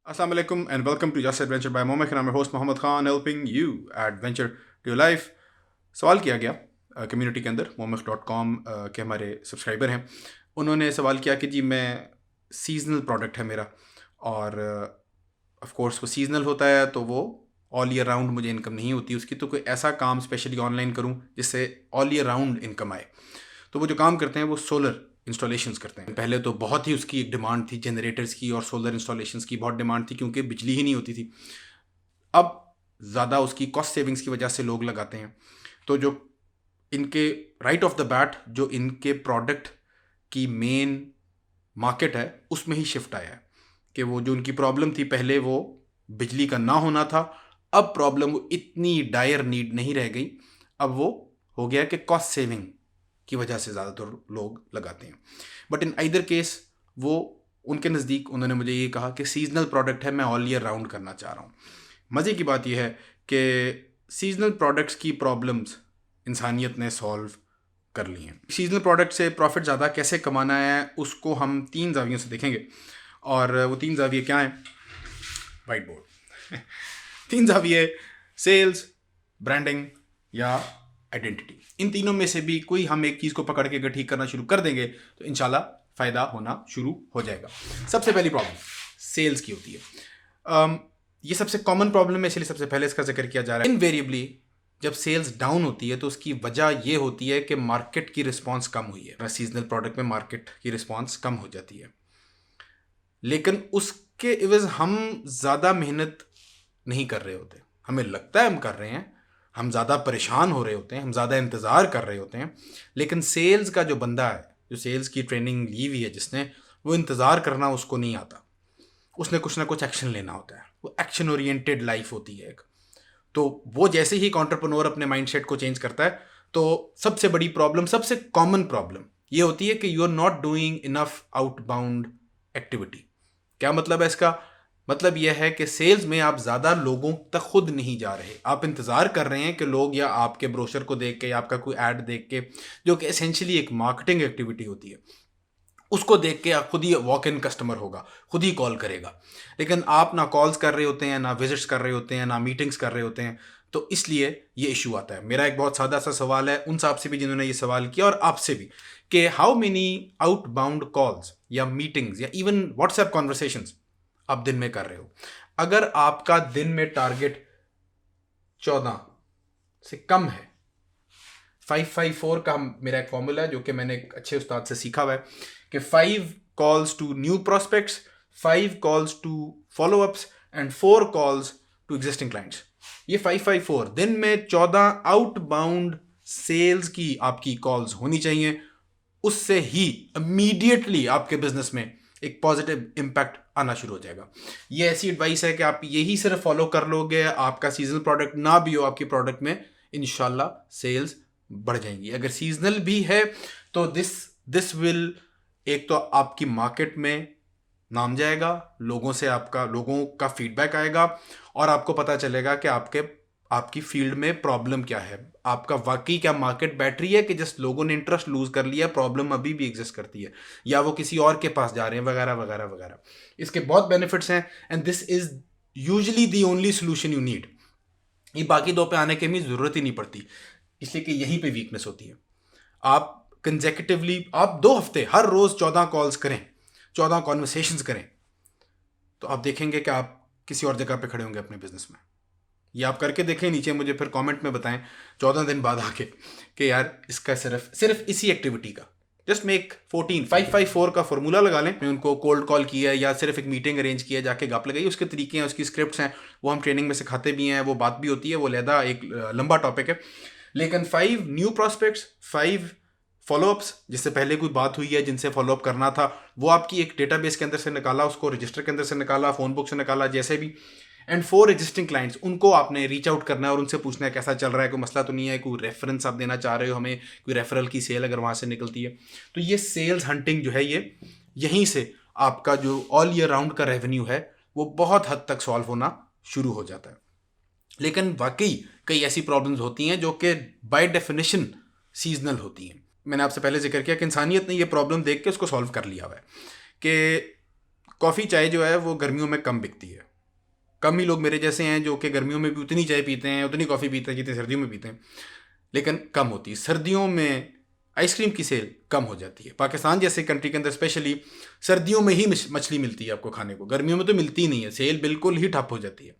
Assalamu alaikum and welcome to Just Adventure by Momek and I'm your host Mohammed Khan helping you adventure to your life। सवाल किया गया community के अंदर momek.com के हमारे subscriber हैं। उन्होंने सवाल किया कि जी मैं सीजनल प्रोडक्ट है मेरा और ऑफ कोर्स वो सीजनल होता है तो वो ऑल ईयर राउंड मुझे इनकम नहीं होती उसकी, तो कोई ऐसा काम स्पेशली ऑनलाइन करूं जिससे ऑल ईयर राउंड इनकम आए। तो वो जो काम करते हैं वो सोलर इंस्टॉलेशंस करते हैं। पहले तो बहुत ही उसकी एक डिमांड थी, जनरेटर्स की और सोलर इंस्टॉलेशंस की बहुत डिमांड थी क्योंकि बिजली ही नहीं होती थी। अब ज़्यादा उसकी कॉस्ट सेविंग्स की वजह से लोग लगाते हैं। तो जो इनके राइट ऑफ द बैट जो इनके प्रोडक्ट की मेन मार्केट है उसमें ही शिफ्ट आया है कि वो जो उनकी प्रॉब्लम थी पहले वो बिजली का ना होना था, अब प्रॉब्लम इतनी डायर नीड नहीं रह गई, अब वो हो गया कि कॉस्ट सेविंग की वजह से ज़्यादातर लोग लगाते हैं। बट इन आइदर केस वो उनके नज़दीक उन्होंने मुझे ये कहा कि सीजनल प्रोडक्ट है, मैं ऑल ईयर राउंड करना चाह रहा हूँ। मज़े की बात यह है कि सीजनल प्रोडक्ट्स की प्रॉब्लम्स इंसानियत ने सॉल्व कर ली हैं। सीजनल प्रोडक्ट से प्रॉफिट ज़्यादा कैसे कमाना है उसको हम 3 जावियों से देखेंगे और वो 3 जाविये क्या हैं? वाइट बोर्ड 3 जाविये सेल्स, ब्रांडिंग या आइडेंटिटी। इन तीनों में से भी कोई हम एक चीज़ को पकड़ के अगर ठीक करना शुरू कर देंगे तो इंशाल्लाह फ़ायदा होना शुरू हो जाएगा। सबसे पहली प्रॉब्लम सेल्स की होती है। ये सबसे कॉमन प्रॉब्लम है, इसलिए सबसे पहले इसका जिक्र किया जा रहा है। इनवेरिएबली जब सेल्स डाउन होती है तो उसकी वजह ये होती है कि मार्केट की रिस्पांस कम हुई है। सीजनल प्रोडक्ट में मार्केट की रिस्पांस कम हो जाती है, लेकिन उसके एवज हम ज़्यादा मेहनत नहीं कर रहे होते। हमें लगता है हम कर रहे हैं, हम ज़्यादा परेशान हो रहे होते हैं, हम ज़्यादा इंतज़ार कर रहे होते हैं, लेकिन सेल्स का जो बंदा है, जो सेल्स की ट्रेनिंग ली हुई है जिसने, वो इंतज़ार करना उसको नहीं आता। उसने कुछ ना कुछ एक्शन लेना होता है। वो एक्शन ओरिएंटेड लाइफ होती है एक। तो वो जैसे ही एंटरप्रेन्योर अपने माइंडसेट को चेंज करता है तो सबसे बड़ी प्रॉब्लम, सबसे कॉमन प्रॉब्लम ये होती है कि you are not doing enough outbound activity. क्या मतलब है इसका? मतलब यह है कि सेल्स में आप ज़्यादा लोगों तक खुद नहीं जा रहे। आप इंतज़ार कर रहे हैं कि लोग या आपके ब्रोशर को देख के या आपका कोई ऐड देख के, जो कि एसेंशियली एक मार्केटिंग एक्टिविटी होती है, उसको देख के आप खुद ही वॉक इन कस्टमर होगा, खुद ही कॉल करेगा। लेकिन आप ना कॉल्स कर रहे होते हैं, ना विजिट्स कर रहे होते हैं, ना मीटिंग्स कर रहे होते हैं। तो इसलिए ये इशू आता है। मेरा एक बहुत सादा सा सवाल है उन साहब से भी जिन्होंने ये सवाल किया और आपसे भी, कि हाउ मेनी आउटबाउंड कॉल्स या मीटिंग्स या इवन व्हाट्सएप कॉन्वर्सेशंस आप दिन में कर रहे हो? अगर आपका दिन में टारगेट 14 से कम है, 554 का मेरा एक फॉर्मूला है जो कि मैंने एक अच्छे उस्ताद से सीखा हुआ है कि 5 calls to new prospects, 5 calls to follow ups and 4 calls to existing clients. ये 554 दिन में 14 आउटबाउंड सेल्स की आपकी कॉल्स होनी चाहिए। उससे ही इमीडिएटली आपके बिजनेस में एक पॉजिटिव इम्पैक्ट आना शुरू हो जाएगा। ये ऐसी एडवाइस है कि आप यही सिर्फ फॉलो कर लोगे, आपका सीजनल प्रोडक्ट ना भी हो आपकी प्रोडक्ट में, इंशाल्लाह सेल्स बढ़ जाएंगी। अगर सीजनल भी है तो दिस विल, एक तो आपकी मार्केट में नाम जाएगा, लोगों का फीडबैक आएगा और आपको पता चलेगा कि आपकी फील्ड में प्रॉब्लम क्या है, आपका वाकई क्या मार्केट बैठ रही है कि जिस लोगों ने इंटरेस्ट लूज कर लिया, प्रॉब्लम अभी भी एग्जिस्ट करती है या वो किसी और के पास जा रहे हैं वगैरह वगैरह वगैरह। इसके बहुत बेनिफिट्स हैं and this is usually the only solution you need. ये बाकी दो पे आने की भी जरूरत ही नहीं पड़ती, इसलिए कि यहीं पे वीकनेस होती है। आप कंसेक्यूटिवली आप 2 हफ्ते हर रोज 14 कॉल्स करें, 14 कॉन्वर्सेशंस करें, तो आप देखेंगे कि आप किसी और जगह पे खड़े होंगे अपने बिजनेस में। ये आप करके देखें, नीचे मुझे फिर कमेंट में बताएं 14 दिन बाद आके कि यार इसका सिर्फ इसी एक्टिविटी का जस्ट मेक 554 का फॉर्मूला लगा लें। उनको कोल्ड कॉल किया या सिर्फ एक मीटिंग अरेंज किया, जाके गप लगाई, उसके तरीके हैं, उसकी स्क्रिप्ट्स हैं, वो हम ट्रेनिंग में सिखाते भी हैं, वो बात भी होती है, वो लहदा एक लंबा टॉपिक है। लेकिन 5 न्यू प्रॉस्पेक्ट्स, 5 फॉलोअप्स जिससे पहले कोई बात हुई है जिनसे फॉलोअप करना था, वो आपकी एक डेटाबेस के अंदर से निकाला, उसको रजिस्टर के अंदर से निकाला, फोन बुक से निकाला, जैसे भी। एंड 4 एग्जिस्टिंग क्लाइंट्स, उनको आपने रीच आउट करना है और उनसे पूछना है कैसा चल रहा है, कोई मसला तो नहीं है, कोई रेफरेंस आप देना चाह रहे हो हमें, कोई रेफरल की सेल अगर वहाँ से निकलती है। तो ये सेल्स हंटिंग जो है, ये यहीं से आपका जो ऑल ईयर राउंड का रेवेन्यू है वो बहुत हद तक सॉल्व होना शुरू हो जाता है। लेकिन वाकई कई ऐसी प्रॉब्लम्स होती हैं जो कि बाय डेफिनेशन सीजनल होती हैं। मैंने आपसे पहले जिक्र किया कि इंसानियत ने ये प्रॉब्लम देख के उसको सॉल्व कर लिया हुआ है कि कॉफ़ी चाय जो है वो गर्मियों में कम बिकती है, कम ही लोग मेरे जैसे हैं जो कि गर्मियों में भी उतनी चाय पीते हैं, उतनी कॉफ़ी पीते हैं जितनी सर्दियों में पीते हैं, लेकिन कम होती है। सर्दियों में आइसक्रीम की सेल कम हो जाती है। पाकिस्तान जैसे कंट्री के अंदर स्पेशली सर्दियों में ही मछली मिलती है आपको खाने को, गर्मियों में तो मिलती ही नहीं है, सेल बिल्कुल ही ठप हो जाती है।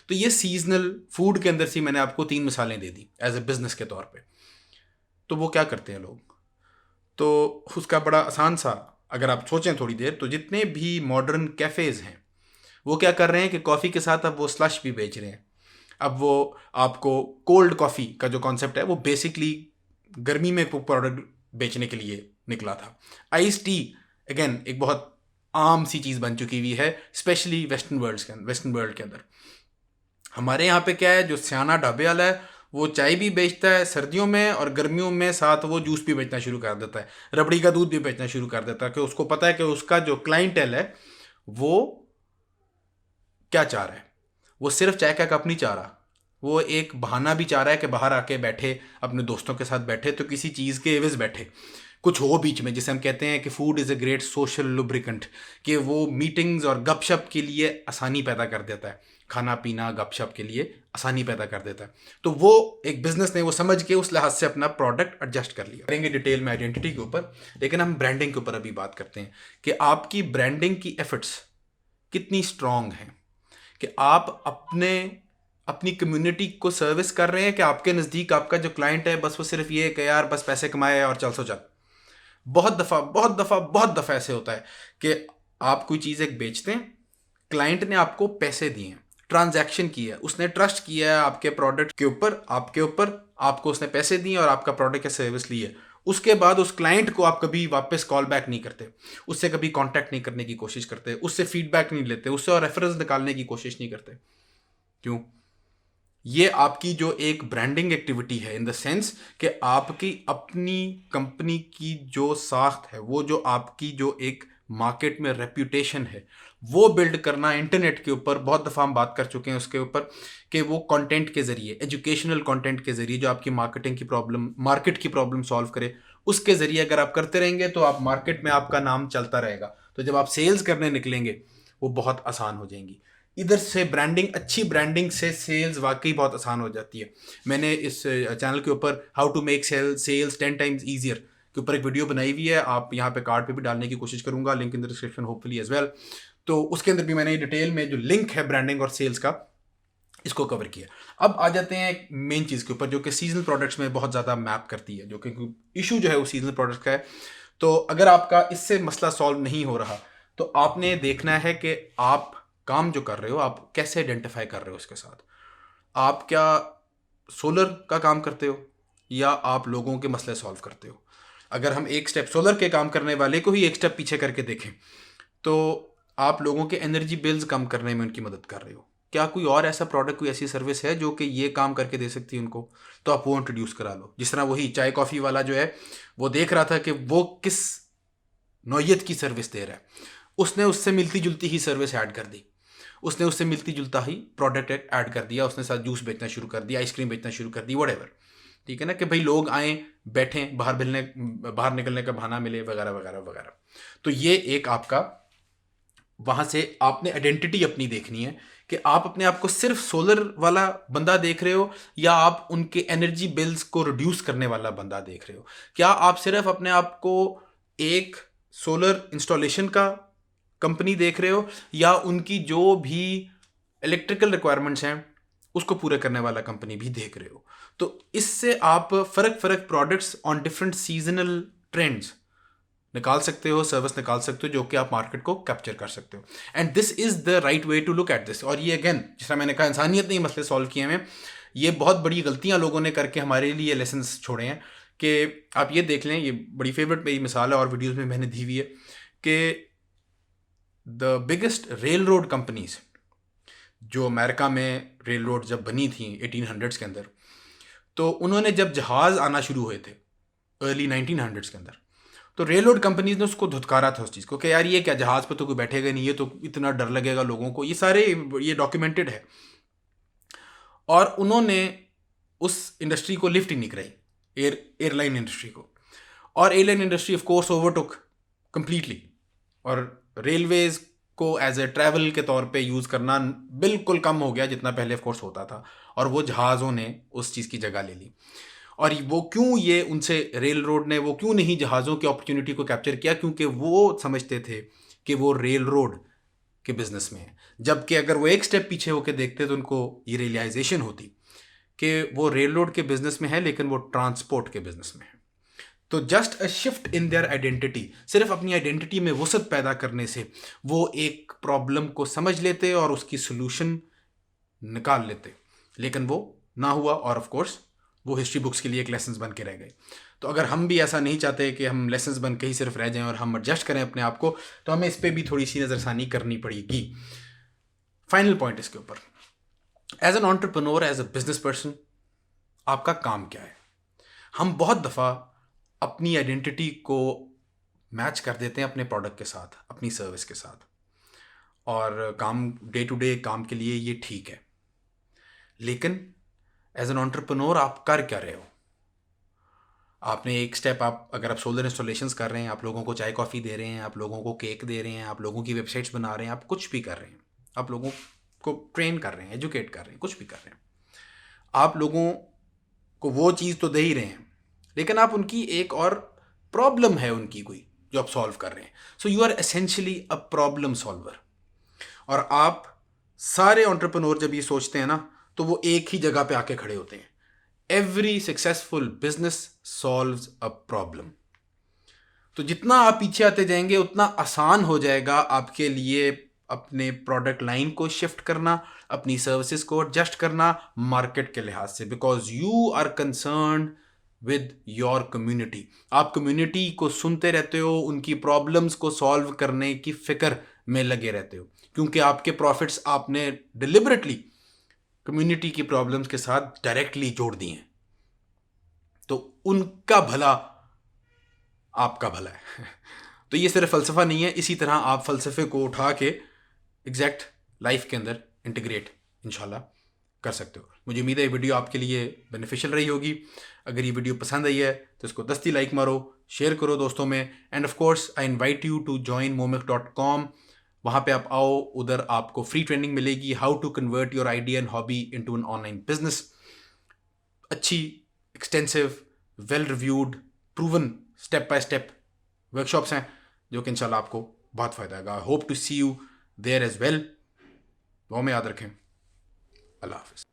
तो ये सीजनल फूड के अंदर से मैंने आपको 3 मिसालें दे दी एज ए बिजनेस के तौर पे। तो वो क्या करते हैं लोग, तो उसका बड़ा आसान सा अगर आप सोचें थोड़ी देर, तो जितने भी मॉडर्न कैफ़ेज़ हैं वो क्या कर रहे हैं कि कॉफ़ी के साथ अब वो स्लश भी बेच रहे हैं। अब वो आपको कोल्ड कॉफ़ी का जो कॉन्सेप्ट है वो बेसिकली गर्मी में प्रोडक्ट बेचने के लिए निकला था। आइस टी अगेन एक बहुत आम सी चीज़ बन चुकी हुई है, स्पेशली वेस्टर्न वर्ल्ड के अंदर। हमारे यहाँ पे क्या है, जो सियाना ढाबे वाला है वो चाय भी बेचता है सर्दियों में, और गर्मियों में साथ वो जूस भी बेचना शुरू कर देता है, रबड़ी का दूध भी बेचना शुरू कर देता है, कि उसको पता है कि उसका जो क्लाइंटेल है वो क्या चाह रहा है। वो सिर्फ चाय का कप नहीं चाह रहा, वो एक बहाना भी चाह रहा है कि बाहर आके बैठे, अपने दोस्तों के साथ बैठे, तो किसी चीज़ के एवज बैठे, कुछ हो बीच में, जिसे हम कहते हैं कि food is a great social lubricant, कि वो मीटिंग्स और गपशप के लिए आसानी पैदा कर देता है, खाना पीना गपशप के लिए आसानी पैदा कर देता है। तो वो एक बिजनेस ने वो समझ के उस लिहाज से अपना प्रोडक्ट एडजस्ट कर लिया। करेंगे डिटेल में आइडेंटिटी के ऊपर, लेकिन हम ब्रांडिंग के ऊपर अभी बात करते हैं कि आपकी ब्रांडिंग की एफर्ट्स कितनी स्ट्रांग हैं, कि आप अपनी कम्युनिटी को सर्विस कर रहे हैं, कि आपके नज़दीक आपका जो क्लाइंट है बस वो सिर्फ ये है कि यार बस पैसे कमाए और चल सो चल। बहुत दफ़ा ऐसे होता है कि आप कोई चीज़ एक बेचते हैं, क्लाइंट ने आपको पैसे दिए हैं, ट्रांजैक्शन की है, उसने ट्रस्ट किया है आपके प्रोडक्ट के ऊपर, आपको उसने पैसे दिए और आपका प्रोडक्ट या सर्विस ली है। उसके बाद उस क्लाइंट को आप कभी वापस कॉल बैक नहीं करते, उससे कभी कांटेक्ट नहीं करने की कोशिश करते, उससे फीडबैक नहीं लेते, उससे और रेफरेंस निकालने की कोशिश नहीं करते। क्यों? ये आपकी जो एक ब्रांडिंग एक्टिविटी है, इन द सेंस कि आपकी अपनी कंपनी की जो साख्त है, वो जो आपकी जो एक मार्केट में रेप्यूटेशन है, वो बिल्ड करना इंटरनेट के ऊपर। बहुत दफ़ा हम बात कर चुके हैं उसके ऊपर कि वो कंटेंट के ज़रिए, एजुकेशनल कंटेंट के ज़रिए जो आपकी मार्केट की प्रॉब्लम सॉल्व करे, उसके ज़रिए अगर आप करते रहेंगे तो आप मार्केट में आपका नाम चलता रहेगा। तो जब आप सेल्स करने निकलेंगे वो बहुत आसान हो जाएंगी। इधर से अच्छी ब्रांडिंग से सेल्स वाकई बहुत आसान हो जाती है। मैंने इस चैनल के ऊपर how to make sales 10 times easier के ऊपर एक वीडियो बनाई हुई है, आप यहाँ पे कार्ड पे भी डालने की कोशिश करूँगा, link in the description hopefully as well. तो उसके अंदर भी मैंने डिटेल में जो लिंक है ब्रांडिंग और सेल्स का, इसको कवर किया। अब आ जाते हैं मेन चीज़ के ऊपर जो कि सीजनल प्रोडक्ट्स में बहुत ज़्यादा मैप करती है, जो कि इशू जो है वो सीजनल प्रोडक्ट्स का है। तो अगर आपका इससे मसला सॉल्व नहीं हो रहा तो आपने देखना है कि आप काम जो कर रहे हो आप कैसे आइडेंटिफाई कर रहे हो उसके साथ। आप क्या सोलर का काम करते हो या आप लोगों के मसले सॉल्व करते हो? अगर हम एक स्टेप सोलर के काम करने वाले को ही एक स्टेप पीछे करके देखें तो आप लोगों के एनर्जी बिल्स कम करने में उनकी मदद कर रहे हो। क्या कोई और ऐसा प्रोडक्ट, कोई ऐसी सर्विस है जो कि ये काम करके दे सकती है उनको? तो आप वो इंट्रोड्यूस करा लो। जिस तरह वही चाय कॉफ़ी वाला जो है वो देख रहा था कि वो किस नौयत की सर्विस दे रहा है, उसने उससे मिलती जुलती ही सर्विस ऐड कर दी, उसने उससे मिलती जुलता ही प्रोडक्ट ऐड कर दिया, उसने साथ जूस बेचना शुरू कर दिया, आइसक्रीम बेचना शुरू कर दी, व्हाटएवर। ठीक है ना, कि भाई लोग आए, बैठें, बाहर निकलने का बहाना मिले, वगैरह वगैरह वगैरह। तो ये एक आपका वहाँ से आपने आइडेंटिटी अपनी देखनी है कि आप अपने आप को सिर्फ सोलर वाला बंदा देख रहे हो या आप उनके एनर्जी बिल्स को रिड्यूस करने वाला बंदा देख रहे हो। क्या आप सिर्फ अपने आप को एक सोलर इंस्टॉलेशन का कंपनी देख रहे हो या उनकी जो भी इलेक्ट्रिकल रिक्वायरमेंट्स हैं उसको पूरा करने वाला कंपनी भी देख रहे हो? तो इससे आप फ़र्क products on different seasonal trends निकाल सकते हो, सर्विस निकाल सकते हो, जो कि आप मार्केट को कैप्चर कर सकते हो। And this is the right way to look at this. और ये अगेन जिस तरह मैंने कहा इंसानियत ने ये मसले सॉल्व किए हैं, ये बहुत बड़ी गलतियां लोगों ने करके हमारे लिए लेसन्स छोड़े हैं। कि आप ये देख लें, ये बड़ी फेवरेट मेरी मिसाल है और वीडियोज़ में मैंने दी हुई है कि the biggest rail road companies जो अमेरिका में रेल रोड जब बनी थी 1800s के अंदर, तो उन्होंने जब जहाज़ आना शुरू हुए थे अर्ली 1900s के अंदर, तो रेल रोड कंपनीज ने उसको धुतकारा था उस चीज़ को कि यार ये क्या, जहाज़ पे तो कोई बैठेगा नहीं, ये तो इतना डर लगेगा लोगों को, ये डॉक्यूमेंटेड है। और उन्होंने उस इंडस्ट्री को लिफ्ट ही नहीं कराई, एयरलाइन इंडस्ट्री को। और airline industry of course overtook completely, और रेलवेज को एज ए ट्रैवल के तौर पे यूज़ करना बिल्कुल कम हो गया जितना पहले ऑफ कोर्स होता था, और वो जहाज़ों ने उस चीज़ की जगह ले ली। और वो क्यों, ये उनसे रेल रोड ने वो क्यों नहीं जहाज़ों की अपॉर्चुनिटी को कैप्चर किया? क्योंकि वो समझते थे कि वो रेल रोड के बिजनेस में है। जबकि अगर वो एक स्टेप पीछे होकर देखते तो उनको ये रियलाइजेशन होती कि वो रेल रोड के बिजनेस में है लेकिन वो ट्रांसपोर्ट के बिजनेस में है। तो just a shift in their identity, सिर्फ अपनी आइडेंटिटी में वसअत पैदा करने से वो एक प्रॉब्लम को समझ लेते और उसकी सोल्यूशन निकाल लेते, लेकिन वो ना हुआ और ऑफ कोर्स वो हिस्ट्री बुक्स के लिए एक लेसन्स बन के रह गए। तो अगर हम भी ऐसा नहीं चाहते कि हम लेसन्स बन के ही सिर्फ रह जाएं और हम एडजस्ट करें अपने आप को, तो हमें इस पर भी थोड़ी सी नज़रसानी करनी पड़ेगी। फाइनल पॉइंट इसके ऊपर, as an entrepreneur, as a business person, आपका काम क्या है? हम बहुत दफ़ा अपनी आइडेंटिटी को मैच कर देते हैं अपने प्रोडक्ट के साथ, अपनी सर्विस के साथ, और काम डे टू डे काम के लिए ये ठीक है, लेकिन एज एन एंटरप्रेन्योर आप कर क्या रहे हो? आपने एक स्टेप, आप अगर आप सोलर इंस्टॉलेशंस कर रहे हैं, आप लोगों को चाय कॉफ़ी दे रहे हैं, आप लोगों को केक दे रहे हैं, आप लोगों की वेबसाइट्स बना रहे हैं, आप कुछ भी कर रहे हैं, आप लोगों को ट्रेन कर रहे हैं, एजुकेट कर रहे हैं, कुछ भी कर रहे हैं, आप लोगों को वो चीज़ तो दे ही रहे हैं, लेकिन आप उनकी एक और प्रॉब्लम है उनकी कोई जो आप सॉल्व कर रहे हैं। So you are essentially a problem solver. और आप सारे एंटरप्रेन्योर जब ये सोचते हैं ना, तो वो एक ही जगह पे आके खड़े होते हैं। Every successful business solves a problem. तो जितना आप पीछे आते जाएंगे उतना आसान हो जाएगा आपके लिए अपने प्रोडक्ट लाइन को शिफ्ट करना, अपनी सर्विसेज को एडजस्ट करना मार्केट के लिहाज से, because you are concern with your community. आप कम्युनिटी को सुनते रहते हो, उनकी प्रॉब्लम्स को सॉल्व करने की फिक्र में लगे रहते हो, क्योंकि आपके प्रॉफिट्स आपने डिलिबरेटली कम्युनिटी की प्रॉब्लम्स के साथ डायरेक्टली जोड़ दिए हैं। तो उनका भला आपका भला है। तो ये सिर्फ फ़लसफ़ा नहीं है, इसी तरह आप फ़लसफ़े को उठा के एग्जैक्ट लाइफ के अंदर इंटीग्रेट इंशाल्लाह कर सकते हो। मुझे उम्मीद है ये वीडियो आपके लिए बेनिफिशियल रही होगी। अगर ये वीडियो पसंद आई है तो इसको 10 लाइक मारो, शेयर करो दोस्तों में, and of course I invite you to join momiq.com। वहाँ पे आप आओ, उधर आपको फ्री ट्रेनिंग मिलेगी, how to convert your idea and hobby into an online business. अच्छी, extensive, well reviewed, proven step by step workshops हैं जो कि इंशाल्लाह आपको बहुत फ़ायदा आएगा। Hope to see you there as well. दुआ में याद रखें। अल्लाह हाफ़िज़।